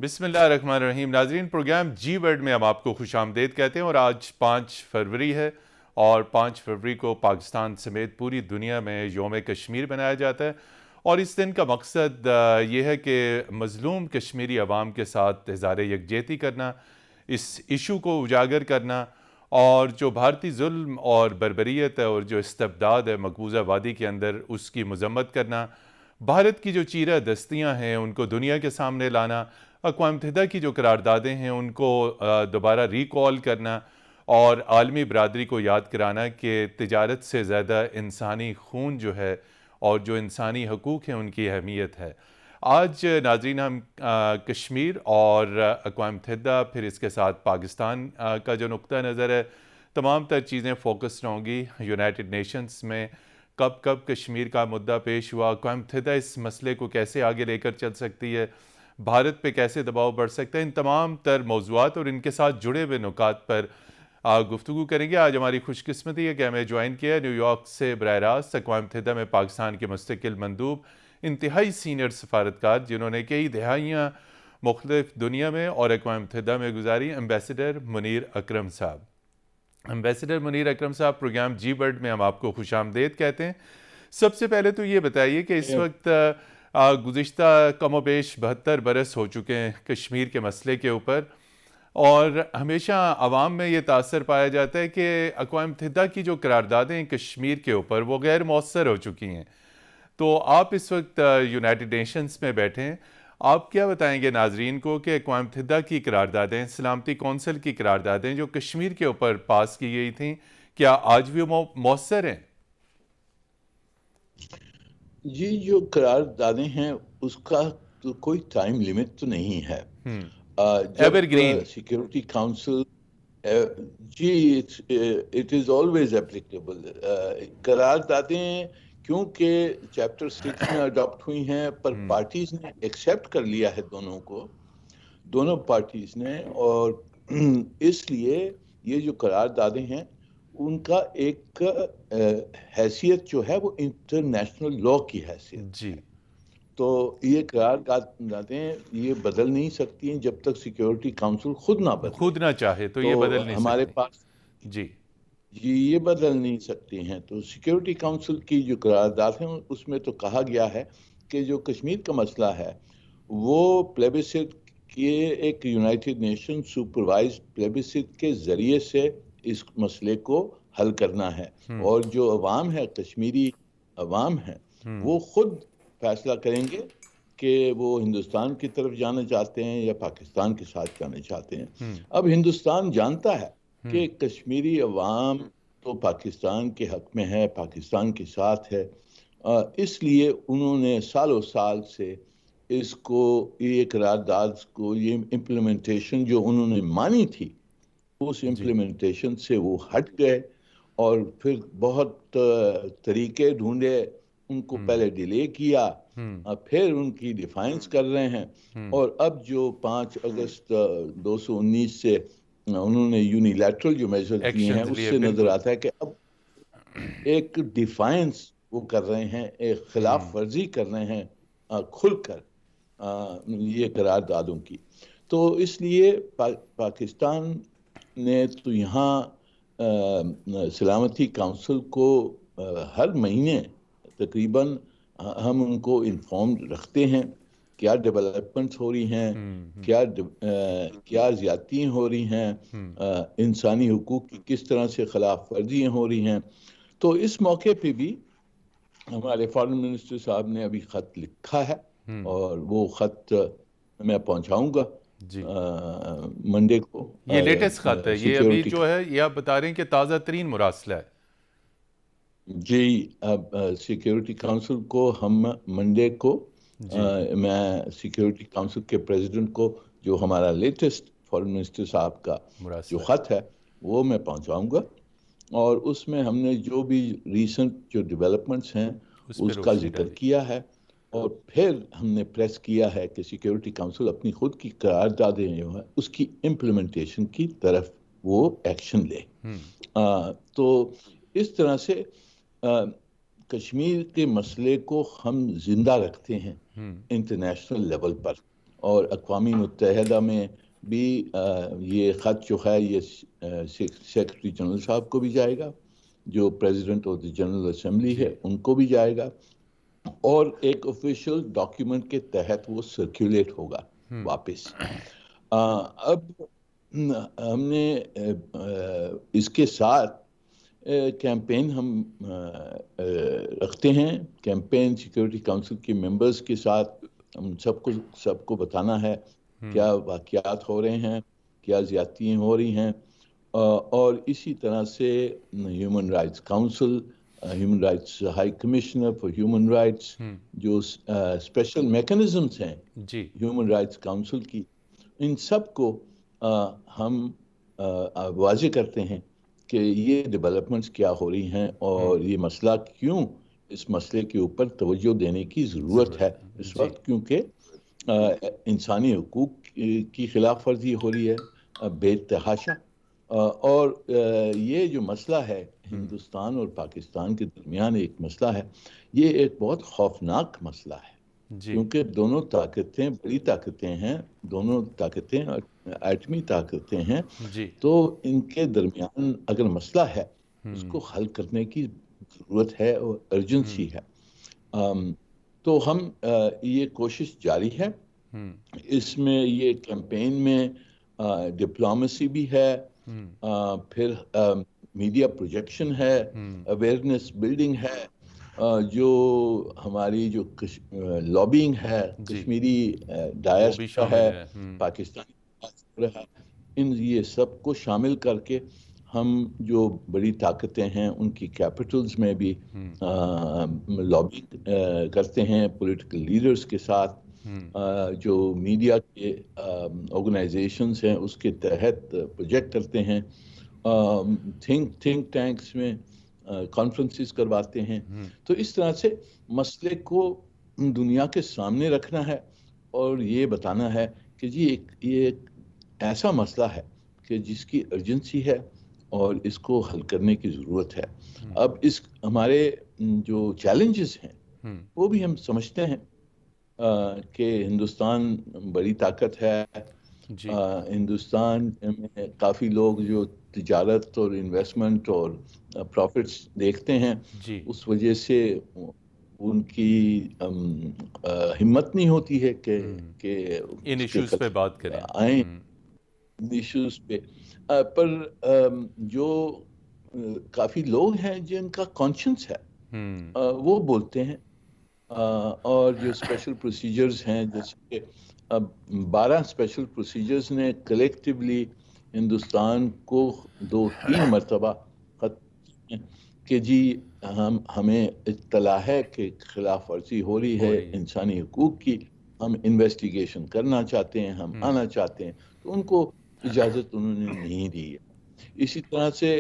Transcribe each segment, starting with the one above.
بسم اللہ الرحمن الرحیم۔ ناظرین، پروگرام جی ورلڈ میں ہم آپ کو خوش آمدید کہتے ہیں، اور آج 5 فروری ہے، اور 5 فروری کو پاکستان سمیت پوری دنیا میں یوم کشمیر منایا جاتا ہے۔ اور اس دن کا مقصد یہ ہے کہ مظلوم کشمیری عوام کے ساتھ اظہار یکجہتی کرنا، اس ایشو کو اجاگر کرنا، اور جو بھارتی ظلم اور بربریت ہے اور جو استبداد ہے مقبوضہ وادی کے اندر، اس کی مذمت کرنا، بھارت کی جو چیرہ دستیاں ہیں ان کو دنیا کے سامنے لانا، اقوام متحدہ کی جو قراردادیں ہیں ان کو دوبارہ ریکال کرنا، اور عالمی برادری کو یاد کرانا کہ تجارت سے زیادہ انسانی خون جو ہے اور جو انسانی حقوق ہیں ان کی اہمیت ہے۔ آج ناظرین ہم کشمیر اور اقوام متحدہ، پھر اس کے ساتھ پاکستان کا جو نقطہ نظر ہے، تمام تر چیزیں فوکس ہوں گی۔ یونائٹڈ نیشنز میں کب کشمیر کا مدعا پیش ہوا، اقوام متحدہ اس مسئلے کو کیسے آگے لے کر چل سکتی ہے، بھارت پہ کیسے دباؤ بڑھ سکتا ہے، ان تمام تر موضوعات اور ان کے ساتھ جڑے ہوئے نکات پر گفتگو کریں گے۔ آج ہماری خوش قسمتی ہے کہ ہمیں جوائن کیا ہے نیو یارک سے براہ راست اقوام متحدہ میں پاکستان کے مستقل مندوب، انتہائی سینئر سفارتکار، جنہوں نے کئی دہائیاں مختلف دنیا میں اور اقوام متحدہ میں گزاری، ایمبیسڈر منیر اکرم صاحب۔ ایمبیسڈر منیر اکرم صاحب، پروگرام جی ورلڈ میں ہم آپ کو خوش آمدید کہتے ہیں۔ سب سے پہلے تو یہ بتائیے کہ اس وقت گزشتہ کم و بیش 72 برس ہو چکے ہیں کشمیر کے مسئلے کے اوپر، اور ہمیشہ عوام میں یہ تاثر پایا جاتا ہے کہ اقوام متحدہ کی جو قراردادیں کشمیر کے اوپر وہ غیر مؤثر ہو چکی ہیں۔ تو آپ اس وقت یونائٹڈ نیشنز میں بیٹھے ہیں، آپ کیا بتائیں گے ناظرین کو کہ اقوام متحدہ کی قراردادیں، سلامتی کونسل کی قراردادیں جو کشمیر کے اوپر پاس کی گئی تھیں، کیا آج بھی مؤثر ہیں؟ جی، جو قراردادیں ہیں اس کا تو کوئی ٹائم لیمٹ تو نہیں ہے۔ ایور جب گرین۔ سیکیورٹی کاؤنسل جی اٹ از آلویز اپلیکیبل۔ قراردادیں کیونکہ چیپٹر 6 میں اڈاپٹ ہوئی ہیں، پر پارٹیز نے ایکسیپٹ کر لیا ہے دونوں پارٹیز نے، اور اس لیے یہ جو قراردادیں ہیں ان کا ایک حیثیت جو ہے وہ انٹرنیشنل لا کی حیثیت جی ہے۔ تو یہ قراردادیں یہ بدل نہیں سکتی ہیں جب تک سیکیورٹی کاؤنسل خود نہ بدلے۔ خود نہ چاہے تو تو یہ بدل نہیں ہمارے سکتے۔ پاس جی یہ بدل نہیں سکتی ہیں۔ تو سیکیورٹی کاؤنسل کی جو قرارداد ہیں اس میں تو کہا گیا ہے کہ جو کشمیر کا مسئلہ ہے وہ پلیبسٹ کے ایک یونائٹڈ نیشن سپروائز پلیبسٹ کے ذریعے سے اس مسئلے کو حل کرنا ہے، اور جو عوام ہے، کشمیری عوام ہے، وہ خود فیصلہ کریں گے کہ وہ ہندوستان کی طرف جانا چاہتے ہیں یا پاکستان کے ساتھ جانا چاہتے ہیں۔ اب ہندوستان جانتا ہے کہ کشمیری عوام تو پاکستان کے حق میں ہے، پاکستان کے ساتھ ہے، اس لیے انہوں نے سالوں سال سے اس کو، یہ قرارداد کو، یہ امپلیمنٹیشن جو انہوں نے مانی تھی اس امپلیمنٹیشن سے وہ ہٹ گئے، اور پھر بہت طریقے ڈھونڈے، ان کو پہلے ڈیلے کیا، پھر ان کی ڈیفائنس کر رہے ہیں، اور اب جو 5 اگست 2019 سے انہوں نے یونیلیٹرل جو میجر دیے ہیں ایکشنز اس لیے، سے نظر بالکل۔ آتا ہے کہ اب ایک ڈیفائنس وہ کر رہے ہیں، ایک خلاف ورزی کر رہے ہیں کھل کر یہ قراردادوں کی۔ تو اس لیے پاکستان نے تو یہاں سلامتی کاؤنسل کو ہر مہینے تقریباً ہم ان کو انفارم رکھتے ہیں کیا ڈیولپمنٹس ہو رہی ہیں، کیا زیادتیاں ہو رہی ہیں، انسانی حقوق کی کس طرح سے خلاف ورزیاں ہو رہی ہیں۔ تو اس موقع پہ بھی ہمارے فارن منسٹر صاحب نے ابھی خط لکھا ہے، اور وہ خط میں پہنچاؤں گا جی منڈے کو۔ یہ لیٹسٹ خط ہے، یہ ابھی سیکیورٹی جو ہے یہ آپ بتا رہے ہیں کہ تازہ ترین مراسلہ ہے۔ جی، اب سیکیورٹی کاؤنسل کو ہم منڈے کو، میں سیکیورٹی کاؤنسل کے پریزیڈنٹ کو جو ہمارا لیٹسٹ فارن منسٹر صاحب کا جو خط ہے وہ میں پہنچاؤں گا، اور اس میں ہم نے جو بھی ریسنٹ جو ڈیولپمنٹس ہیں اس کا ذکر کیا ہے، اور پھر ہم نے پریس کیا ہے کہ سیکیورٹی کاؤنسل اپنی خود کی قراردادیں جو ہیں اس کی امپلیمنٹیشن کی طرف وہ ایکشن لے۔ تو اس طرح سے کشمیر کے مسئلے کو ہم زندہ رکھتے ہیں انٹرنیشنل لیول پر، اور اقوام متحدہ میں بھی یہ خط جو ہے یہ سیکرٹری جنرل صاحب کو بھی جائے گا، جو president of the general assembly ہے جی ان کو بھی جائے گا، اور ایک آفیشیل ڈاکیومنٹ کے تحت وہ سرکولیٹ ہوگا واپس۔ اب ہم نے اس کے ساتھ کیمپین ہم رکھتے ہیں، کیمپین سیکیورٹی کونسل کے ممبرز کے ساتھ ہم سب کو بتانا ہے کیا واقعات ہو رہے ہیں، کیا زیادتیاں ہو رہی ہیں، اور اسی طرح سے human rights council, human rights high commissioner for human rights, جو اسپیشل میکنزمز ہیں جی ہیومن رائٹس کونسل کی، ان سب کو ہم واضح کرتے ہیں کہ یہ ڈیولپمنٹس کیا ہو رہی ہیں اور یہ مسئلہ کیوں، اس مسئلے کے اوپر توجہ دینے کی ضرورت ہے اس جی وقت، کیونکہ انسانی حقوق کی خلاف ورزی ہو رہی ہے بے تحاشا، اور یہ جو مسئلہ ہے ہندوستان اور پاکستان کے درمیان ایک مسئلہ ہے، یہ ایک بہت خوفناک مسئلہ ہے، جی کیونکہ دونوں طاقتیں بڑی طاقتیں ہیں، دونوں طاقتیں ایٹمی طاقتیں ہیں، جی تو ان کے درمیان اگر مسئلہ ہے اس کو حل کرنے کی ضرورت ہے اور ارجنسی ہے۔ تو ہم یہ کوشش جاری ہے، اس میں یہ کیمپین میں ڈپلومیسی بھی ہے، پھر میڈیا پروجیکشن ہے، اویئرنیس بلڈنگ ہے، جو ہماری جو لابینگ ہے، جی کشمیری وہ بھی ڈائسپورا شامل ہے، ہے۔ پاکستانی ڈائسپورا ہے، یہ سب کو شامل کر کے ہم جو بڑی طاقتیں ہیں ان کی کیپٹلز میں بھی لابنگ کرتے ہیں پولیٹیکل لیڈرز کے ساتھ، جو میڈیا کے آرگنائزیشنز ہیں اس کے تحت پروجیکٹ کرتے ہیں، تھنک ٹینکس میں کانفرنسز کرواتے ہیں، تو اس طرح سے مسئلے کو دنیا کے سامنے رکھنا ہے اور یہ بتانا ہے کہ جی یہ ایک ایسا مسئلہ ہے کہ جس کی ارجنسی ہے اور اس کو حل کرنے کی ضرورت ہے۔ اب اس ہمارے جو چیلنجز ہیں وہ بھی ہم سمجھتے ہیں کہ ہندوستان بڑی طاقت ہے، جی ہندوستان میں کافی لوگ جو تجارت اور انویسٹمنٹ اور پروفٹس دیکھتے ہیں، جی اس وجہ سے ان کی ہمت نہیں ہوتی ہے کہ ان اس کے ایشوز پہ بات کریں۔ آئیں ایشوز پہ، پر جو کافی لوگ ہیں جن کا کانشنس ہے وہ بولتے ہیں، اور جو اسپیشل پروسیجرز ہیں جیسے کہ 12 اسپیشل پروسیجرز نے کلیکٹیولی ہندوستان کو 2-3 مرتبہ خط کہ جی ہمیں اطلاع ہے کہ خلاف ورزی ہو رہی ہے انسانی حقوق کی، ہم انویسٹیگیشن کرنا چاہتے ہیں، ہم آنا چاہتے ہیں، تو ان کو اجازت انہوں نے نہیں دی ہے۔ اسی طرح سے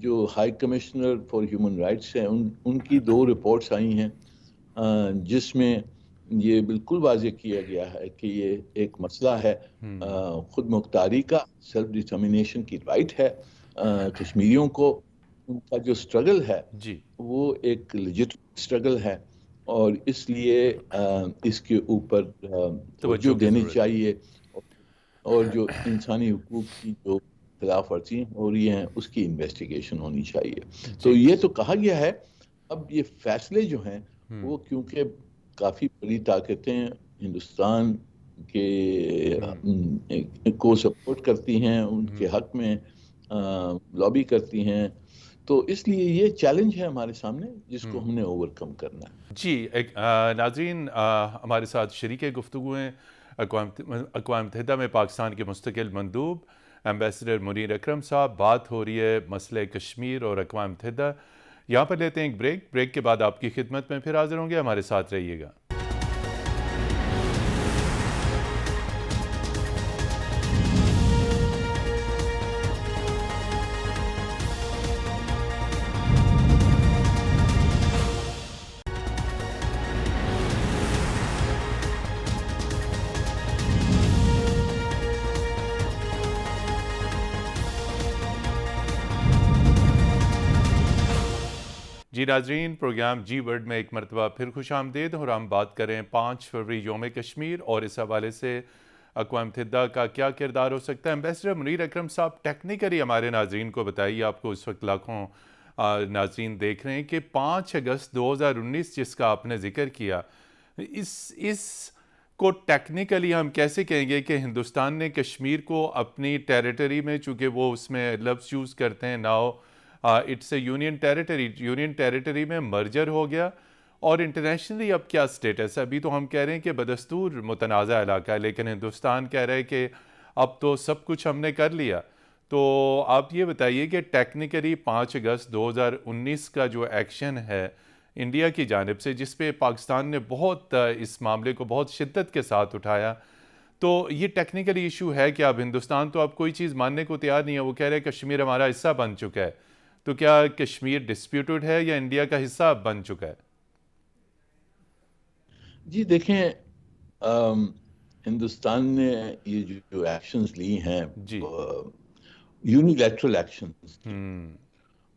جو high commissioner for human rights ہیں ان کی 2 رپورٹس آئی ہیں جس میں یہ بالکل واضح کیا گیا ہے کہ یہ ایک مسئلہ ہے خود مختاری کا، سیلف ڈٹرمینیشن کی رائٹ ہے کشمیریوں کو، ان کا جو سٹرگل ہے جی وہ ایک لیجٹمیٹ سٹرگل ہے، اور اس لیے اس کے اوپر توجہ کی دینی ضرورت ہے۔ چاہیے، اور جو انسانی حقوق کی جو خلاف ورزی ہو رہی ہیں اس کی انویسٹیگیشن ہونی چاہیے۔ تو یہ تو کہا گیا ہے، اب یہ فیصلے جو ہیں وہ کیونکہ کافی بڑی طاقتیں ہندوستان کے کو سپورٹ کرتی ہیں، ان کے حق میں لابی کرتی ہیں، تو اس لیے یہ چیلنج ہے ہمارے سامنے جس کو ہم نے اوورکم کرنا ہے۔ جی ناظرین، ہمارے ساتھ شریک گفتگو ہیں اقوام متحدہ میں پاکستان کے مستقل مندوب ایمبیسڈر منیر اکرم صاحب۔ بات ہو رہی ہے مسئلہ کشمیر اور اقوام متحدہ۔ یہاں پر لیتے ہیں ایک بریک کے بعد آپ کی خدمت میں پھر حاضر ہوں گے، ہمارے ساتھ رہیے گا۔ جی ناظرین، پروگرام جی ورڈ میں ایک مرتبہ پھر خوش آمدید، اور ہم بات کریں 5 فروری یوم کشمیر اور اس حوالے سے اقوام متحدہ کا کیا کردار ہو سکتا ہے۔ ایمبیسڈر منیر اکرم صاحب، ٹیکنیکلی ہمارے ناظرین کو بتائیے، آپ کو اس وقت لاکھوں ناظرین دیکھ رہے ہیں کہ 5 اگست 2019 جس کا آپ نے ذکر کیا، اس کو ٹیکنیکلی ہم کیسے کہیں گے کہ ہندوستان نے کشمیر کو اپنی ٹیریٹری میں، چونکہ وہ اس میں لفظ یوز کرتے ہیں now it's a union territory میں مرجر ہو گیا، اور انٹرنیشنلی اب کیا سٹیٹس ہے؟ ابھی تو ہم کہہ رہے ہیں کہ بدستور متنازع علاقہ ہے، لیکن ہندوستان کہہ رہے ہیں کہ اب تو سب کچھ ہم نے کر لیا۔ تو آپ یہ بتائیے کہ ٹیکنیکلی 5 اگست 2019 کا جو ایکشن ہے انڈیا کی جانب سے، جس پہ پاکستان نے بہت اس معاملے کو بہت شدت کے ساتھ اٹھایا، تو یہ ٹیکنیکلی ایشو ہے کہ اب ہندوستان تو اب کوئی چیز ماننے کو تیار نہیں ہے، وہ کہہ رہے ہیں کشمیر ہمارا حصہ بن چکا ہے۔ تو کیا کشمیر ڈسپیوٹڈ ہے یا انڈیا کا حصہ بن چکا ہے؟ جی دیکھیں، ہندوستان نے یہ جو ایکشنز لی ہیں جی یونیلیٹرل ایکشنز، ہم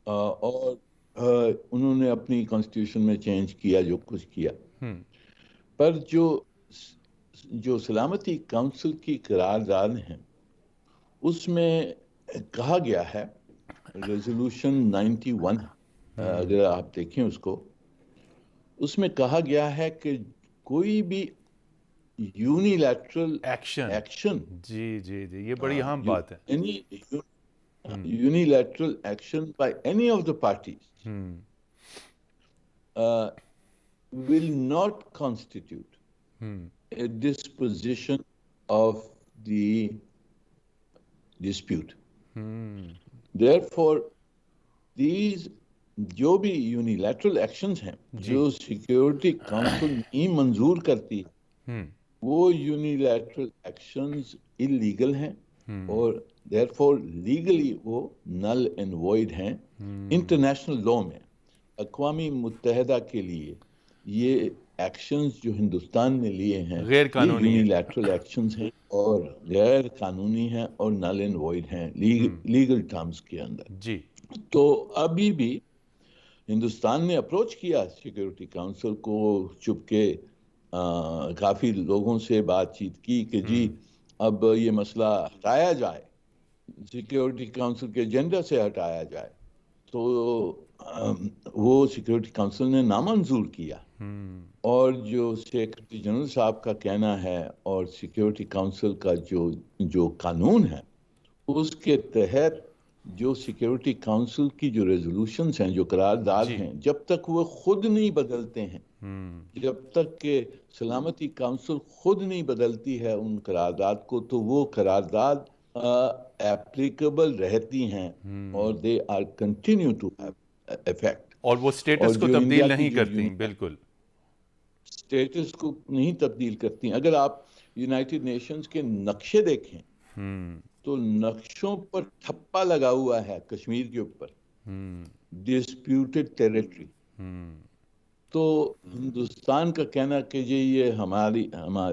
اور انہوں نے اپنی کانسٹیٹیوشن میں چینج کیا جو کچھ کیا، پر جو سلامتی کونسل کی قرارداد ہیں اس میں کہا گیا ہے، ریزولوشن 91 اگر آپ دیکھیں اس میں کہا گیا ہے کہ کوئی بھی یونیلیٹرل ایکشن، جی جی جی، یہ بڑی اہم بات ہے۔ unilateral action by any of the parties will not constitute a disposition of the dispute. Therefore, these جو بھی یونیلیٹرل ایکشنز ہیں جو سیکیورٹی کونسل نہیں منظور کرتی، وہ یونیلیٹرل ایکشنز اللیگل ہیں، اور therefore لیگلی وہ نل اینڈ وائڈ ہیں۔ انٹرنیشنل لا میں، اقوام متحدہ کے لیے یہ ایکشنز جو ہندوستان نے لیے ہیں غیر یہ قانونی یونیلیٹرل ایکشنز ہیں اور غیر قانونی ہیں اور نل اینڈ وائڈ ہیں لیگل ٹرمز کے اندر۔ جی تو ابھی بھی ہندوستان نے اپروچ کیا سیکیورٹی کونسل کو، چپ کے کافی لوگوں سے بات چیت کی کہ جی اب یہ مسئلہ ہٹایا جائے، سیکیورٹی کونسل کے ایجنڈا سے ہٹایا جائے، تو وہ سیکیورٹی کونسل نے نامنظور کیا۔ اور جو سیکرٹری جنرل صاحب کا کہنا ہے اور سیکیورٹی کونسل کا جو قانون ہے اس کے تحت جو سیکیورٹی کونسل کی جو ریزولوشنز ہیں، جو قرارداد ہیں، جب تک وہ خود نہیں بدلتے ہیں، جب تک کہ سلامتی کونسل خود نہیں بدلتی ہے ان قرارداد کو، تو وہ قرارداد ایپلیکیبل رہتی ہیں اور they are continue to have effect۔ اور وہ سٹیٹس کو تبدیل نہیں کرتی، بالکل سٹیٹس کو نہیں تبدیل کرتی۔ اگر آپ یونائٹڈ نیشنز کے نقشے دیکھیں تو نقشوں پر ٹھپا لگا ہوا ہے کشمیر کے اوپر، ڈسپیوٹڈ ٹیریٹری۔ تو ہندوستان کا کہنا کہ جی یہ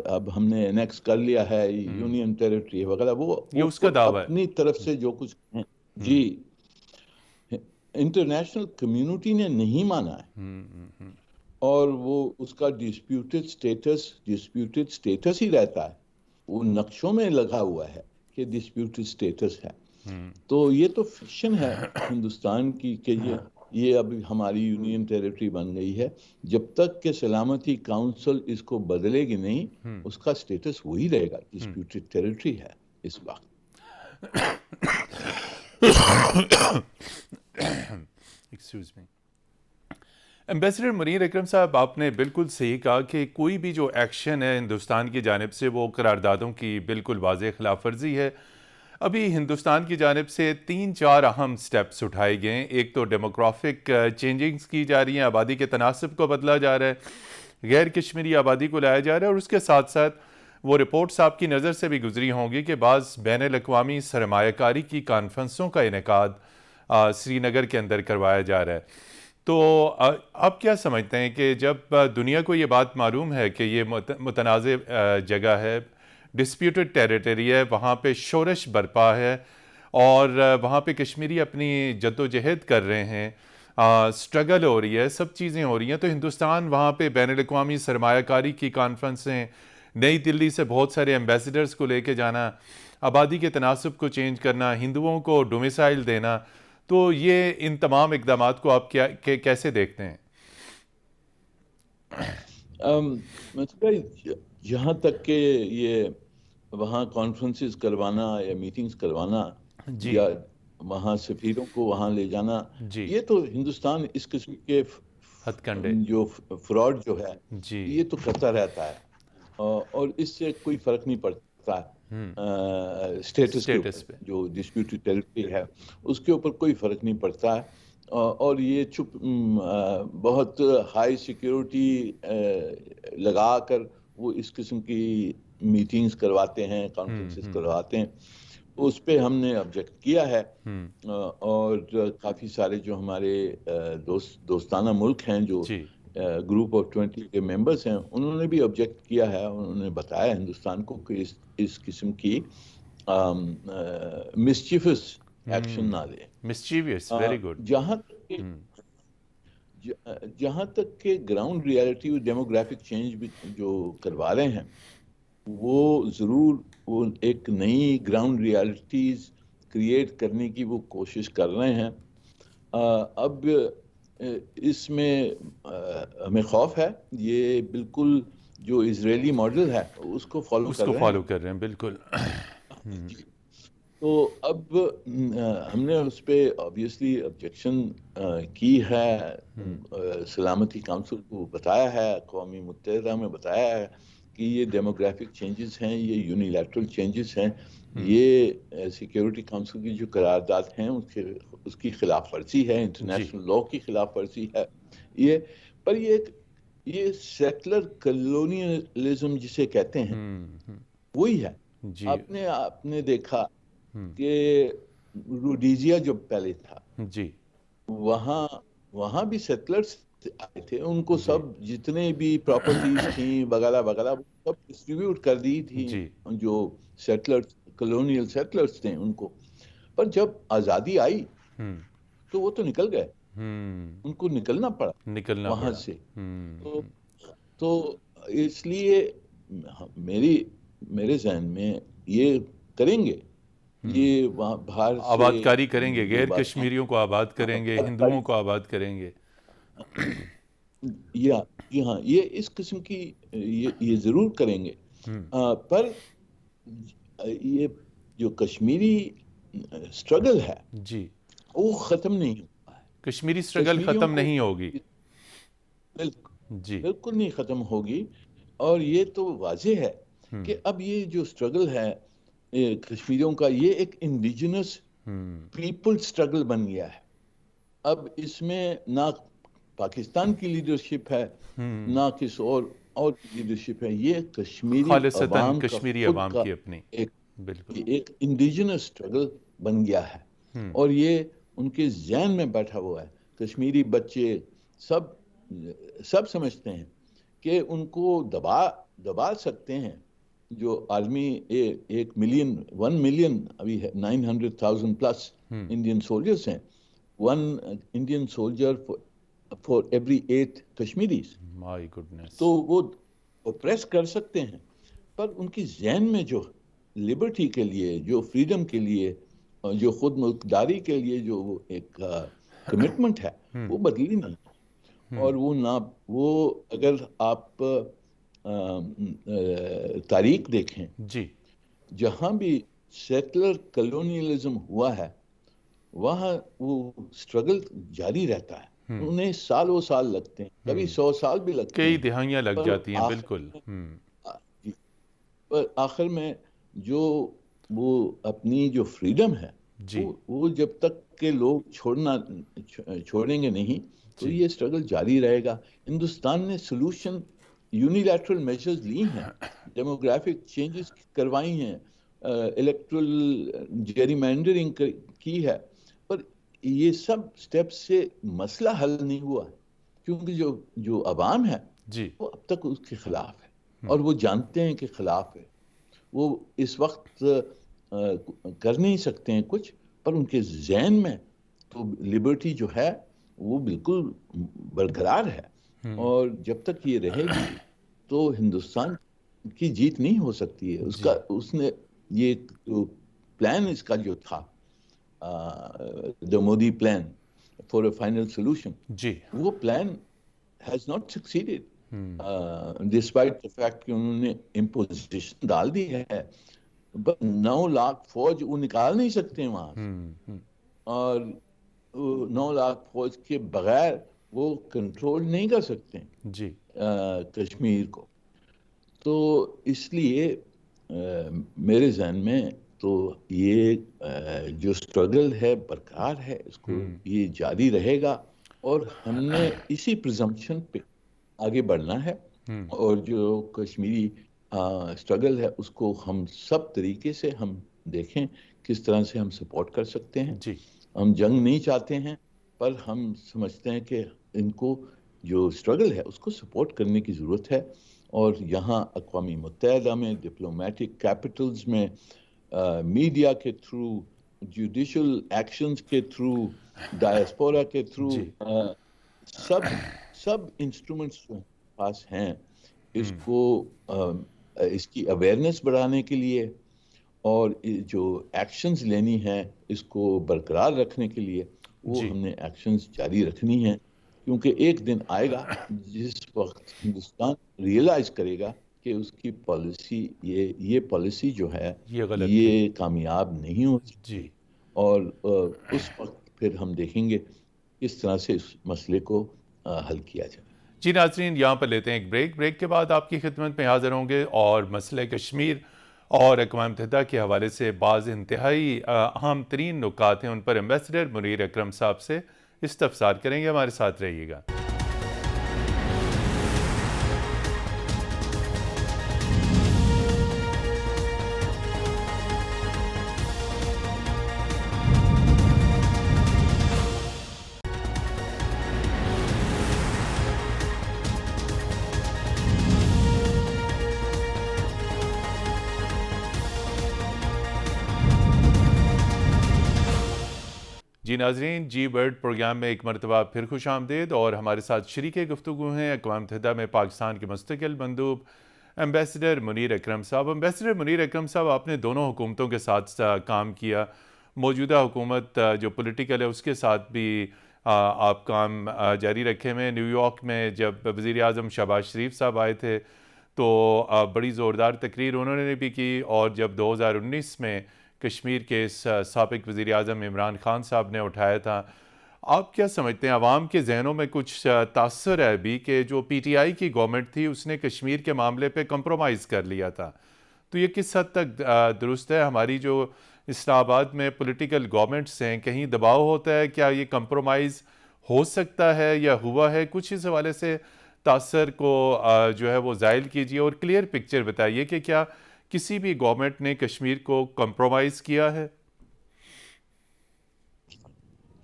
اب ہم نے انیکس کر لیا ہے، یونین ٹیریٹری وغیرہ، وہ اس کا دعویٰ ہے اپنی طرف سے جو کچھ ہیں، جی انٹرنیشنل کمیونٹی نے نہیں مانا ہے، اور وہ اس کا ڈسپیوٹڈ سٹیٹس ہی رہتا ہے، وہ نقشوں میں لگا ہوا ہے کہ ڈسپیوٹڈ سٹیٹس ہے۔ تو یہ تو فکشن ہے ہندوستان کی کہ یہ اب ہماری یونین ٹیریٹری بن گئی ہے۔ جب تک کہ سلامتی کونسل اس کو بدلے گی نہیں، اس کا سٹیٹس وہی رہے گا، ڈسپیوٹڈ ٹیریٹری ہے اس وقت۔ Excuse me. ایمبیسڈر منیر اکرم صاحب، آپ نے بالکل صحیح کہا کہ کوئی بھی جو ایکشن ہے ہندوستان کی جانب سے وہ قراردادوں کی بالکل واضح خلاف ورزی ہے۔ ابھی ہندوستان کی جانب سے 3-4 اہم سٹیپس اٹھائے گئے ہیں۔ ایک تو ڈیموگرافک چینجنگز کی جا رہی ہیں، آبادی کے تناسب کو بدلا جا رہا ہے، غیر کشمیری آبادی کو لایا جا رہا ہے، اور اس کے ساتھ ساتھ وہ رپورٹس آپ کی نظر سے بھی گزری ہوں گی کہ بعض بین الاقوامی سرمایہ کاری کی کانفرنسوں کا انعقاد سری نگر کے اندر کروایا جا رہا ہے۔ تو آپ کیا سمجھتے ہیں کہ جب دنیا کو یہ بات معلوم ہے کہ یہ متنازع جگہ ہے، ڈسپیوٹڈ ٹیریٹری ہے، وہاں پہ شورش برپا ہے، اور وہاں پہ کشمیری اپنی جد و جہد کر رہے ہیں اسٹرگل ہو رہی ہے، سب چیزیں ہو رہی ہیں، تو ہندوستان وہاں پہ بین الاقوامی سرمایہ کاری کی کانفرنسیں، نئی دلی سے بہت سارے ایمبیسڈرز کو لے کے جانا، آبادی کے تناسب کو چینج کرنا، ہندوؤں کو ڈومیسائل دینا، تو یہ ان تمام اقدامات کو آپ کیسے دیکھتے ہیں؟ مطلب جہاں تک کہ یہ وہاں کانفرنسز کروانا یا میٹنگز کروانا جی یا وہاں سفیروں کو وہاں لے جانا، جی یہ تو ہندوستان اس قسم کے ہتھ کنڈے جو فراڈ جو ہے جی یہ تو کرتا رہتا ہے، اور اس سے کوئی فرق نہیں پڑتا اسٹیٹس کے اوپر، اسٹیٹس پہ جو ڈسپیوٹڈ ٹیریٹری ہے اس کے اوپر کوئی فرق نہیں پڑتا ہے، اور یہ چپ بہت ہائی سیکیورٹی لگا کر وہ اس قسم کی میٹنگز کرواتے ہیں، کانفرنسز کرواتے ہیں، اس پہ ہم نے آبجیکٹ کیا ہے، اور کافی سارے جو ہمارے دوستانہ ملک ہیں، جو جی گروپ آف 20 کے ممبرز ہیں، انہوں نے بھی آبجیکٹ کیا ہے، انہوں نے بتایا ہندوستان کو کہ اس قسم کی مسچیفس ایکشن نہ لے۔ Mischievous, very good. جہاں تک کہ گراؤنڈ ریالٹی اور ڈیموگرافک چینج بھی جو کروا رہے ہیں، وہ ضرور وہ ایک نئی گراؤنڈ ریالٹیز کریٹ کرنے کی وہ کوشش کر رہے ہیں۔ اب اس میں ہمیں خوف ہے، یہ بالکل جو اسرائیلی ماڈل ہے اس کو فالو اس کر کو رہے فالو ہیں۔ کر رہے ہیں، بالکل۔ تو اب ہم نے اس پہ آبویسلی آبجیکشن کی ہے، سلامتی کونسل کو بتایا ہے، اقوام متحدہ میں بتایا ہے کہ یہ ڈیموگرافک چینجز ہیں، یہ یونیلیٹرل چینجز ہیں، یہ سیکیورٹی کونسل کی جو قرارداد ہیں اس کی خلاف ورزی ہے، جی انٹرنیشنل لاء کی خلاف ورزی ہے۔ پر یہ سیکولر کلونیلزم جسے کہتے ہیں وہی ہے۔ جی آپ نے دیکھا کہ روڈیزیا جو پہلے تھا، جی وہاں بھی سیٹلرز آئے تھے، ان کو جی سب جتنے بھی پراپرٹیز تھیں وغیرہ وغیرہ سب ڈسٹریبیوٹ کر دی تھی جی جو سیٹلرز، کلونیل سیٹلرز تھے ان کو، پر جب آزادی آئی تو وہ تو نکل گئے، ان کو نکلنا پڑا نکلنا وہاں پڑا۔ سے۔ تو اس لیے میرے ذہن میں یہ کریں گے، یہ وہاں باہر سے آباد کاری کریں گے، جو غیر باتیں کشمیریوں کو آباد کریں گے، ہندوؤں کو آباد کریں گے۔ جی ہاں، یہ اس قسم کی یہ ضرور کریں گے، پر یہ جو کشمیری اسٹرگل ہے جی وہ ختم نہیں ہوا ہے۔ کشمیری اسٹرگل کشمیریوں ختم کو نہیں ہوگی۔ جی بالکل نہیں ختم ہوگی، اور یہ تو واضح ہے کہ اب یہ جو اسٹرگل ہے کشمیریوں کا، یہ ایک انڈیجنس پیپل اسٹرگل بن گیا ہے۔ اب اس میں نہ پاکستان کی لیڈرشپ ہے، نہ کس اور لیڈرشپ ہے، یہ کشمیری خالصتاً عوام کا کشمیری خود عوام کا کی اپنی، بالکل۔ ایک انڈیجنس اسٹرگل بن گیا ہے، اور یہ ان کے ذہن میں بیٹھا ہوا ہے۔ کشمیری بچے سب سمجھتے ہیں کہ ان کو دبا سکتے ہیں، جو عالمی 1 ملین ابھی 900,000 پلس انڈین سولجرز ہیں، 1 Indian soldier for every 8 Kashmiris, my goodness. تو وہ پریس کر سکتے ہیں، پر ان کی ذہن میں جو لبرٹی کے لیے، جو فریڈم کے لیے، جو خود مختاری کے لیے جو ایک کمٹمنٹ ہے، وہ بدلی نہیں۔ اور وہ اگر آپ تاریخ دیکھیں، جی جہاں بھی سیکولر کلونیلزم ہوا ہے وہاں وہ اسٹرگل جاری رہتا ہے، انہیں سالوں سال لگتے ہیں، کبھی 100 سال بھی لگتے کئی ہیں، دہائیاں لگ پر جاتی ہیں، بالکل۔ آخر میں جو وہ اپنی جو فریڈم ہے، جی وہ جب تک کہ لوگ چھوڑیں گے نہیں تو جی یہ اسٹرگل جاری رہے گا۔ ہندوستان نے سولوشن یونیلیٹرل میجرز لی ہیں، ڈیموگرافک چینجز کروائی ہیں، الیکٹرل جیریمینڈرنگ کی ہے، پر یہ سب سٹیپ سے مسئلہ حل نہیں ہوا، کیونکہ جو عوام ہے جی وہ اب تک اس کے خلاف ہے، اور وہ جانتے ہیں کہ خلاف ہے، وہ اس وقت کر نہیں سکتے ہیں کچھ، پر ان کے ذہن میں تو لبرٹی جو ہے وہ بالکل برقرار ہے، اور جب تک یہ رہے گی تو ہندوستان کی جیت نہیں ہو سکتی ہے. اس نے یہ پلان اس کا جو تھا، the Modi plan for a final solution, جی وہ plan has not succeeded, despite the fact کہ انہوں نے imposition ڈال دی ہے. 9 لاکھ فوج وہ نکال نہیں سکتے وہاں سے، اور 9 لاکھ فوج کے بغیر وہ کنٹرول نہیں کر سکتے جی کشمیر کو. تو اس لیے میرے ذہن میں تو یہ جو اسٹرگل ہے برقرار ہے، اس کو یہ جاری رہے گا، اور ہم نے اسی پرزمپشن پہ آگے بڑھنا ہے. اور جو کشمیری اسٹرگل ہے اس کو ہم سب طریقے سے ہم دیکھیں کس طرح سے ہم سپورٹ کر سکتے ہیں. جی ہم جنگ نہیں چاہتے ہیں، پر ہم سمجھتے ہیں کہ ان کو جو اسٹرگل ہے اس کو سپورٹ کرنے کی ضرورت ہے. اور یہاں اقوام متحدہ میں، ڈپلومیٹک کیپٹلز میں، میڈیا کے تھرو، جوڈیشل ایکشنز کے تھرو، ڈائسپورا کے تھرو، جی سب انسٹرومنٹس پاس ہیں اس کو اس کی اویئرنیس بڑھانے کے لیے، اور جو ایکشنز لینی ہیں اس کو برقرار رکھنے کے لیے، وہ ہم نے ایکشنز جاری رکھنی ہیں. کیونکہ ایک دن آئے گا جس وقت ہندوستان ریئلائز کرے گا کہ اس کی پالیسی، یہ پالیسی جو ہے یہ غلط تھی. یہ کامیاب نہیں ہو سکتی. جی اور اس وقت پھر ہم دیکھیں گے کس طرح سے اس مسئلے کو حل کیا جائے. جی ناظرین، یہاں پر لیتے ہیں ایک بریک کے بعد آپ کی خدمت میں حاضر ہوں گے، اور مسئلہ کشمیر اور اقوام متحدہ کے حوالے سے بعض انتہائی اہم ترین نکات ہیں، ان پر ایمبیسڈر منیر اکرم صاحب سے استفسار کریں گے. ہمارے ساتھ رہیے گا. جی ناظرین، جی ورلڈ پروگرام میں ایک مرتبہ پھر خوش آمدید، اور ہمارے ساتھ شریک گفتگو ہیں اقوام متحدہ میں پاکستان کے مستقل مندوب ایمبیسڈر منیر اکرم صاحب. ایمبیسڈر منیر اکرم صاحب، آپ نے دونوں حکومتوں کے ساتھ کام کیا. موجودہ حکومت جو پولیٹیکل ہے اس کے ساتھ بھی آپ کام جاری رکھے ہوئے. نیو یارک میں جب وزیر اعظم شہباز شریف صاحب آئے تھے تو بڑی زوردار تقریر انہوں نے بھی کی، اور جب 2019 میں کشمیر کے سابق وزیر اعظم عمران خان صاحب نے اٹھایا تھا. آپ کیا سمجھتے ہیں، عوام کے ذہنوں میں کچھ تاثر ہے ابھی کہ جو پی ٹی آئی کی گورنمنٹ تھی اس نے کشمیر کے معاملے پہ کمپرومائز کر لیا تھا، تو یہ کس حد تک درست ہے؟ ہماری جو اسلام آباد میں پولیٹیکل گورنمنٹس ہیں، کہیں دباؤ ہوتا ہے؟ کیا یہ کمپرومائز ہو سکتا ہے یا ہوا ہے؟ کچھ اس حوالے سے تاثر کو جو ہے وہ زائل کیجیے، اور کلیئر پکچر بتائیے کہ کیا کسی بھی گورنمنٹ نے کشمیر کو کمپرومائز کیا ہے؟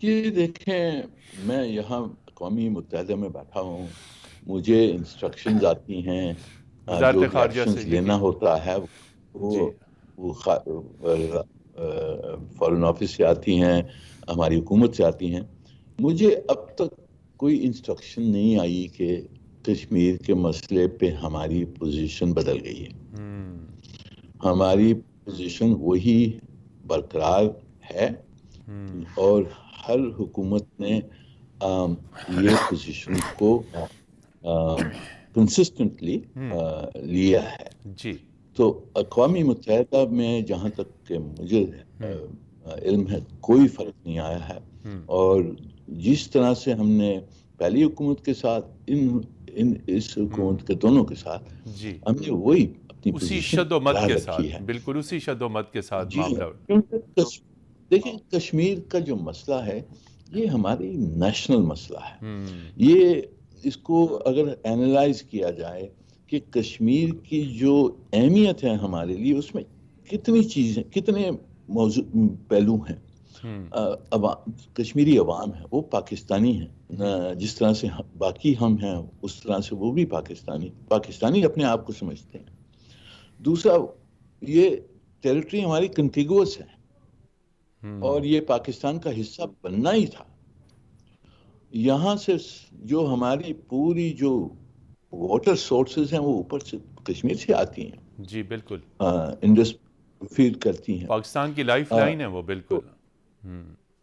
جی دیکھیں، میں یہاں اقوام متحدہ میں بیٹھا ہوں، مجھے انسٹرکشنز آتی ہیں، جو وزارت بھی خارجہ سے ایکشنز یہ لینا کی. ہوتا ہے جی وہ فارن آفس سے آتی ہیں، ہماری حکومت سے آتی ہیں. مجھے اب تک کوئی انسٹرکشن نہیں آئی کہ کشمیر کے مسئلے پہ ہماری پوزیشن بدل گئی ہے. ہماری پوزیشن وہی برقرار ہے، اور ہر حکومت نے یہ پوزیشن کو کنسسٹنٹلی لیا ہے. جی تو اقوام متحدہ میں جہاں تک کہ مجھے علم ہے کوئی فرق نہیں آیا ہے. اور جس طرح سے ہم نے پہلی حکومت کے ساتھ اس حکومت کے دونوں کے ساتھ جی ہم نے وہی اپنی اسی پوزیشن شد و مت برقرار کے رکھی ساتھ، ہے. بالکل اسی شد و مت کے ساتھ جی معاملہ. کیونکہ دیکھیں، کشمیر کا جو مسئلہ ہے یہ ہماری نیشنل مسئلہ ہے. یہ اس کو اگر اینالائز کیا جائے کہ کشمیر کی جو اہمیت ہے ہمارے لیے، اس میں کتنی چیزیں، کتنے موضوع پہلو ہیں. کشمیری عوام ہے وہ پاکستانی ہیں، جس طرح سے باقی ہم ہیں اس طرح سے وہ بھی پاکستانی اپنے آپ کو سمجھتے ہیں. دوسرا، یہ ٹیریٹری ہماری کنٹیگوس ہے، اور یہ پاکستان کا حصہ بننا ہی تھا. یہاں سے جو ہماری پوری جو واٹر سورسز ہیں وہ اوپر سے کشمیر سے آتی ہیں، جی بالکل، انڈس فیڈ کرتی ہیں۔ پاکستان کی لائف لائن ہے وہ بالکل۔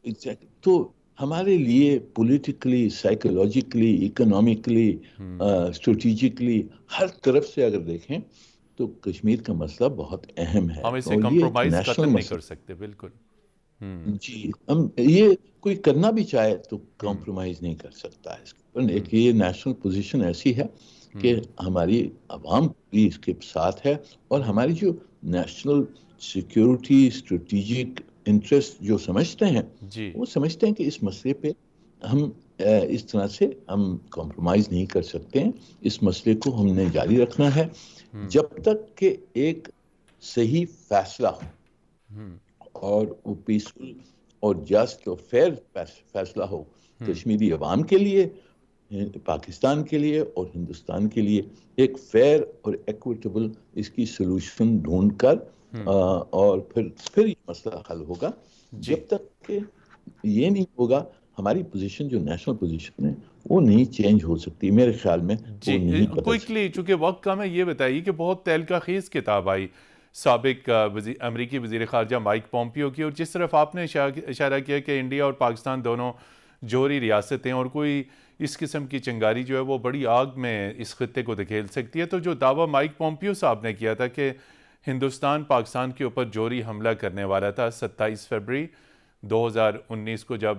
تو تو ہمارے لیے پولیٹیکلی، سائیکولوجیکلی، اکنامکلی، اسٹریٹجکلی، ہر طرف سے اگر دیکھیں تو کشمیر کا مسئلہ بہت اہم ہے ہم اسے اور یہ ایک کمپرومائز نیشنل قطن نہیں مسئلہ۔ کر سکتے، بالکل۔ جی، ہم یہ کوئی کرنا بھی چاہے تو کمپرومائز نہیں کر سکتا ہے اس پر۔ ایک یہ نیشنل پوزیشن ایسی ہے کہ ہماری عوام بھی اس کے ساتھ ہے، اور ہماری جو نیشنل سیکیورٹی، اسٹریٹجک انٹرسٹ جو سمجھتے ہیں، جی وہ سمجھتے ہیں کہ اس مسئلے پہ ہم اس طرح سے ہم کمپرومائز نہیں کر سکتے ہیں۔ اس مسئلے کو ہم نے جاری رکھنا ہے جب تک کہ ایک صحیح فیصلہ ہو، اور وہ پیسفل اور جسٹ اور فیئر فیصلہ ہو کشمیری عوام کے لیے، پاکستان کے لیے اور ہندوستان کے لیے، ایک فیئر اور ایکویٹیبل اس کی سلوشن ڈھونڈ کر اور پھر یہ مسئلہ حل ہوگا۔ جی جب تک کہ یہ نہیں ہوگا، ہماری پوزیشن جو نیشنل پوزیشن ہے وہ نہیں چینج ہو سکتی، میرے خیال میں وہ جی نہیں بدل کوئکلی، سکتی۔ چونکہ وقت کم ہے، یہ بتائیے کہ بہت تہلکہ خیز کتاب آئی سابق امریکی وزیر خارجہ مائک پومپیو کی، اور جس طرف آپ نے اشارہ کیا کہ انڈیا اور پاکستان دونوں جوہری ریاستیں، اور کوئی اس قسم کی چنگاری جو ہے وہ بڑی آگ میں اس خطے کو دھکیل سکتی ہے، تو جو دعویٰ مائک پومپیو صاحب نے کیا تھا کہ ہندوستان پاکستان کے اوپر جوہری حملہ کرنے والا تھا 27 فروری 2019 کو، جب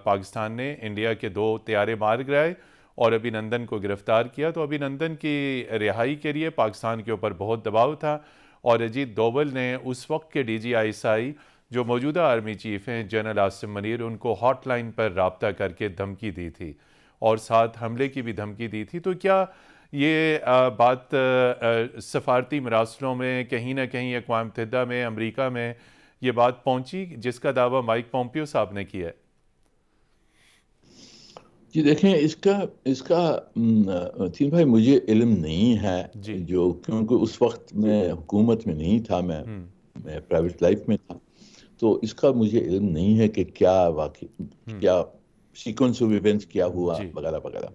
پاکستان نے انڈیا کے 2 طیارے مار گرائے اور ابھینندن کو گرفتار کیا، تو ابھینندن کی رہائی کے لیے پاکستان کے اوپر بہت دباؤ تھا، اور اجیت دوول نے اس وقت کے DGISI جو موجودہ آرمی چیف ہیں جنرل عاصم منیر، ان کو ہاٹ لائن پر رابطہ کر کے دھمکی دی تھی، اور ساتھ حملے کی بھی دھمکی دی تھی۔ تو کیا یہ بات سفارتی مراسلوں میں کہیں نہ کہیں اقوام متحدہ میں، امریکہ میں یہ بات پہنچی جس کا دعویٰ مائک پومپیو صاحب نے کیا ہے؟ جی دیکھیں، اس کا تین بھائی مجھے علم نہیں ہے، جی جو کیونکہ اس وقت میں حکومت میں نہیں تھا، میں پرائیویٹ لائف میں تھا، تو اس کا مجھے علم نہیں ہے کہ کیا سیکوینس آف ایونٹس کیا ہوا جی وغیرہ وغیرہ۔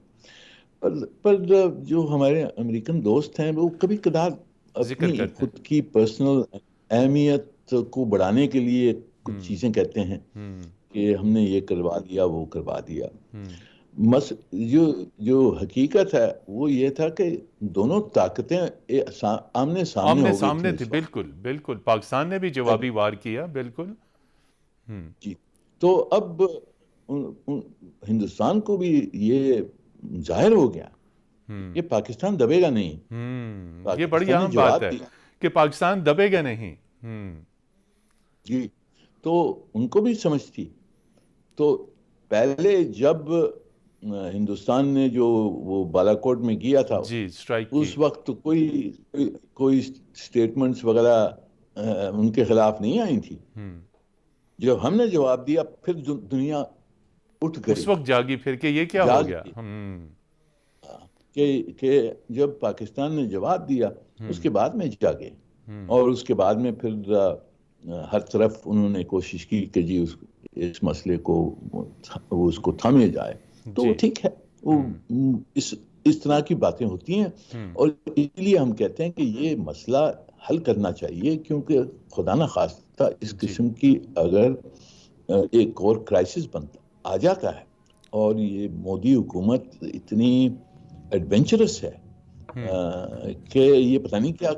پر جو ہمارے امریکن دوست ہیں وہ کبھی کبھار ذکر اپنی کرتے خود کی پرسنل اہمیت کو بڑھانے کے لیے کچھ چیزیں کہتے ہیں ہیں۔ کہ ہم نے یہ کروا دیا، وہ کروا دیا۔ جو حقیقت ہے وہ یہ تھا کہ دونوں طاقتیں آمنے سامنے آمنے ہو گئی سامنے تھیں تھی، اس وقت۔ بالکل بالکل، پاکستان نے بھی جوابی وار کیا، بالکل۔ جی، تو اب ہندوستان کو بھی یہ ظاہر ہو گیا کہ پاکستان دبے گا نہیں۔ یہ بڑی پاکستان نے اہم بات جواب ہے دیا۔ کہ پاکستان دبے گا نہیں۔ جی، تو ان کو بھی سمجھ تھی۔ تو پہلے جب ہندوستان نے جو وہ بالاکوٹ میں کیا تھا، جی اسٹرائک کی۔ اس وقت کوئی سٹیٹمنٹس وغیرہ ان کے خلاف نہیں آئی تھی۔ جب ہم نے جواب دیا پھر دنیا اٹھ اس گئی، وقت جاگی پھر کہ یہ کیا ہو جاگ گیا۔ گئی کہ جب پاکستان نے جواب دیا اس کے بعد میں جاگے، اور اس کے بعد میں پھر ہر طرف انہوں نے کوشش کی کہ جی اس مسئلے کو اس کو تھامے جائے۔ تو وہ جی ٹھیک ہے، وہ اس طرح کی باتیں ہوتی ہیں، اور اس لیے ہم کہتے ہیں کہ یہ مسئلہ حل کرنا چاہیے، کیونکہ خدا نہ خواستہ اس جی قسم کی اگر ایک اور کرائسس آ جاتا ہے، اور یہ مودی حکومت اتنی ایڈونچرس ہے کہ یہ پتہ نہیں کیا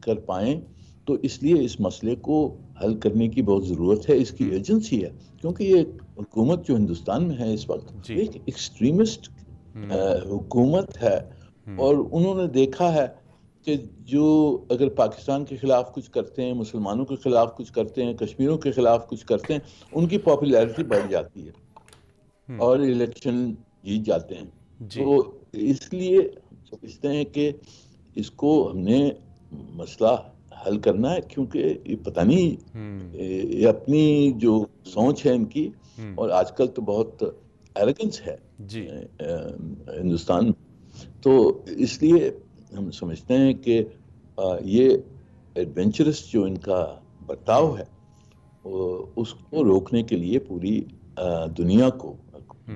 کر پائیں، تو اس لیے اس مسئلے کو حل کرنے کی بہت ضرورت ہے، اس کی ایجنسی ہے، کیونکہ یہ حکومت جو ہندوستان میں ہے اس وقت ایک ایکسٹریمسٹ حکومت ہے، اور انہوں نے دیکھا ہے کہ جو اگر پاکستان کے خلاف کچھ کرتے ہیں، مسلمانوں کے خلاف کچھ کرتے ہیں، کشمیریوں کے خلاف کچھ کرتے ہیں، ان کی پاپولیرٹی بڑھ جاتی ہے اور الیکشن جیت جاتے ہیں۔ جی تو اس لیے سمجھتے ہیں کہ اس کو ہم نے مسئلہ حل کرنا ہے، کیونکہ یہ پتہ نہیں یہ اپنی جو سوچ ہے ان کی، اور آج کل تو بہت ایروگنس ہے جی ہندوستان میں، تو اس لیے ہم سمجھتے ہیں کہ یہ ایڈونچرس جو ان کا برتاؤ ہے اس کو روکنے کے لیے پوری دنیا کو،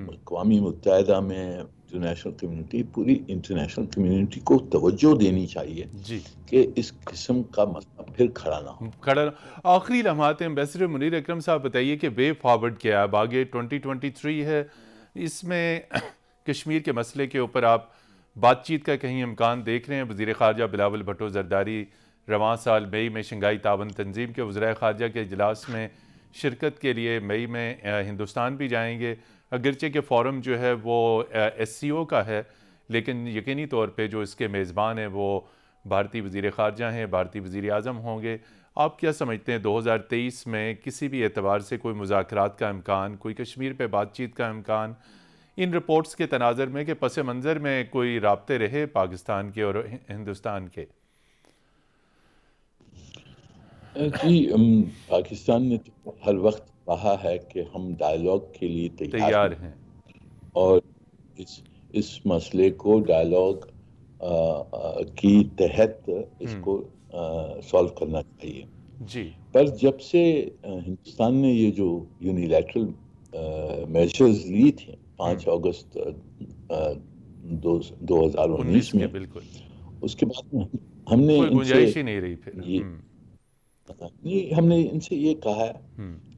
اقوام متحدہ میں انٹرنیشنل کمیونٹی، پوری انٹرنیشنل کمیونٹی کو توجہ دینی چاہیے جی کہ اس قسم کا مسئلہ پھر کھڑا نہ ہو۔ کھڑا آخری لمحات ہیں ایمبیسڈر منیر اکرم صاحب، بتائیے کہ وے فارورڈ کیا ہے؟ اب آگے 2023 ہے، اس میں کشمیر کے مسئلے کے اوپر آپ بات چیت کا کہیں امکان دیکھ رہے ہیں؟ وزیر خارجہ بلاول بھٹو زرداری رواں سال مئی میں شنگھائی تعاون تنظیم کے وزرائے خارجہ کے اجلاس میں شرکت کے لیے مئی میں ہندوستان بھی جائیں گے، اگرچہ کہ فورم جو ہے وہ SCO کا ہے، لیکن یقینی طور پہ جو اس کے میزبان ہیں وہ بھارتی وزیر خارجہ ہیں، بھارتی وزیر اعظم ہوں گے۔ آپ کیا سمجھتے ہیں 2023 میں کسی بھی اعتبار سے کوئی مذاکرات کا امکان، کوئی کشمیر پہ بات چیت کا امکان ان رپورٹس کے تناظر میں، کہ پس منظر میں کوئی رابطے رہے پاکستان کے اور ہندوستان کے؟ جی، پاکستان نے تو ہر وقت کہا ہے کہ ہم ڈائیلاگ کے لیے تیار تیار ہیں ہیں۔ اور اس مسئلے کو ڈائیلاگ کی تحت اس کو سالو کرنا چاہیے۔ جی پر جب سے ہندوستان نے یہ جو یونیلیٹرل میجرز لی تھے 5 اگست 2019 کے میں، بالکل اس کے بعد ہم نے کوئی ان سے گنجائش ہی نہیں رہی پھر۔ ہم نے ان سے یہ کہا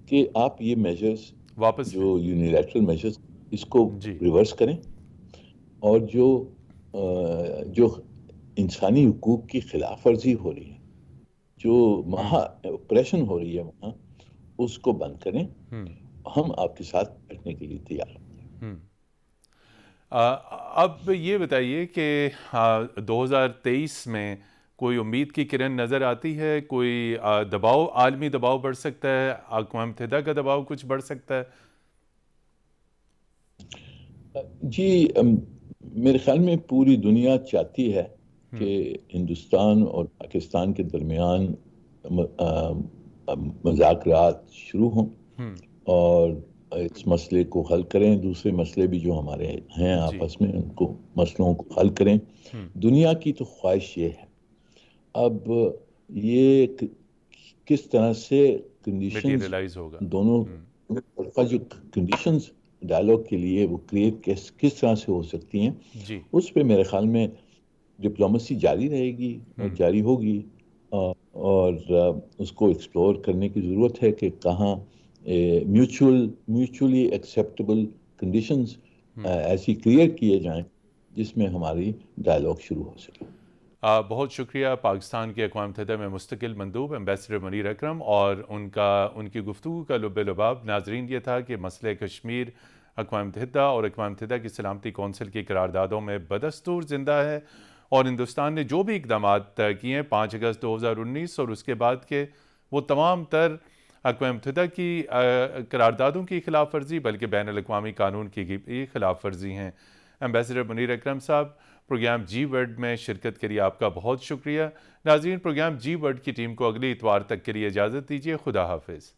کہ آپ یہ میجرز واپس جو یونیلیٹرل میجرز اس کو جی ریورس کریں، اور جو انسانی حقوق کی خلاف ورزی ہو رہی ہے، جو وہاں اپریشن ہو رہی ہے وہاں، اس کو بند کریں۔ ہم آپ کے ساتھ بیٹھنے کے لیے تیار ہیں۔ اب یہ بتائیے کہ 2023 میں کوئی امید کی کرن نظر آتی ہے؟ کوئی دباؤ، عالمی دباؤ بڑھ سکتا ہے؟ اقوام متحدہ کا دباؤ کچھ بڑھ سکتا ہے؟ جی، میرے خیال میں پوری دنیا چاہتی ہے کہ ہندوستان اور پاکستان کے درمیان مذاکرات شروع ہوں اور اس مسئلے کو حل کریں۔ دوسرے مسئلے بھی جو ہمارے ہیں جی آپس میں، ان کو مسئلوں کو حل کریں۔ دنیا کی تو خواہش یہ ہے۔ اب یہ کس طرح سے کنڈیشنز میٹیریلائز ہوگا۔ دونوں طرفہ جو کنڈیشنز ڈائیلاگ کے لیے وہ کریٹ کس طرح سے ہو سکتی ہیں، جی اس پہ میرے خیال میں ڈپلومیسی جاری رہے گی اور جاری ہوگی، اور اس کو ایکسپلور کرنے کی ضرورت ہے کہ کہاں میوچولی ایکسیپٹیبل کنڈیشنز ایسی کریٹ کیے جائیں جس میں ہماری ڈائیلاگ شروع ہو سکے۔ بہت شکریہ پاکستان کے اقوام متحدہ میں مستقل مندوب ایمبیسڈر منیر اکرم، اور ان کی گفتگو کا لب لباب ناظرین یہ تھا کہ مسئلہ کشمیر اقوام متحدہ اور اقوام متحدہ کی سلامتی کونسل کی قراردادوں میں بدستور زندہ ہے، اور ہندوستان نے جو بھی اقدامات کیے ہیں 5 اگست 2019 اور اس کے بعد کے، وہ تمام تر اقوام متحدہ کی قراردادوں کی خلاف ورزی بلکہ بین الاقوامی قانون کی بھی خلاف ورزی ہیں۔ ایمبیسڈر منیر اکرم صاحب، پروگرام جی ورلڈ میں شرکت کے لیے آپ کا بہت شکریہ۔ ناظرین، پروگرام جی ورلڈ کی ٹیم کو اگلی اتوار تک کے لیے اجازت دیجیے۔ خدا حافظ۔